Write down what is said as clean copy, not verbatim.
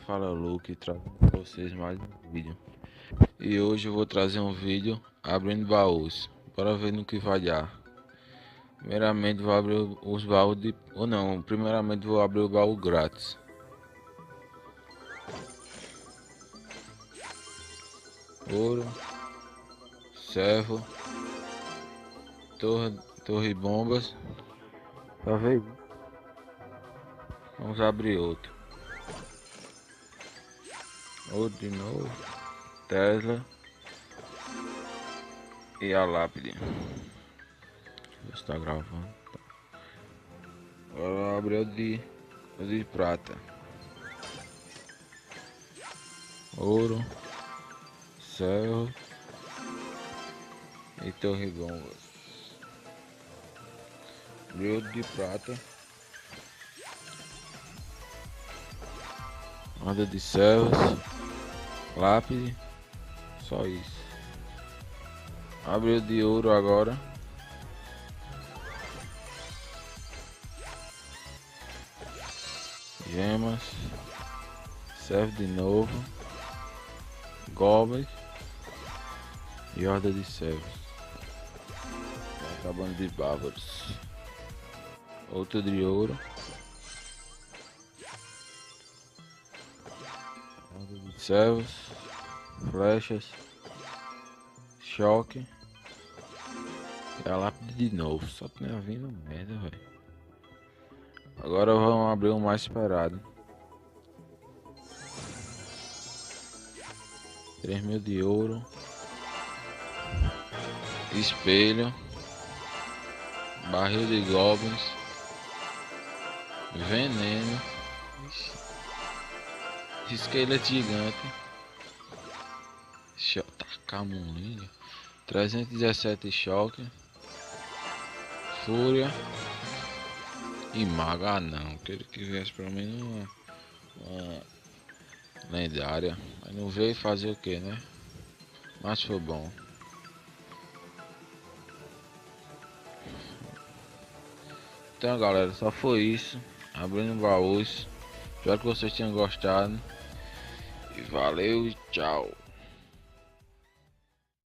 fala é o Luke, trago para vocês mais um vídeo. E hoje eu vou trazer um vídeo abrindo baús. Bora ver no que vai dar. Primeiramente vou abrir os baús de... ou não, primeiramente vou abrir o baú grátis. Ouro, servo, torre bombas. Tá vendo? Vamos abrir outro. Ouro de novo. Tesla. E a lápide. Deixa eu estar gravando. Agora abrir o de prata. Ouro. Servo. E torre bombas. Abrir de prata. Roda de servos. Lápide. Só isso. Abre o de ouro agora. Gemas. Serve de novo. Goblins. E horda de servos. Tá acabando de bárbaros. Outro de ouro. Horda de servos. Flechas. Choque. E a lápide de novo. Só tinha vindo merda, velho. Agora vamos abrir o mais esperado. 3.000 de ouro. Espelho. Barril de goblins. Veneno. Esqueleto gigante. Tacar molinha. 317 choque. Fúria. E mago. Ah não. Queria que viesse pra mim uma lendária. Mas não veio fazer o que, né? Mas foi bom. Então galera, só foi isso. Abrindo baús. Espero que vocês tenham gostado. E valeu e tchau.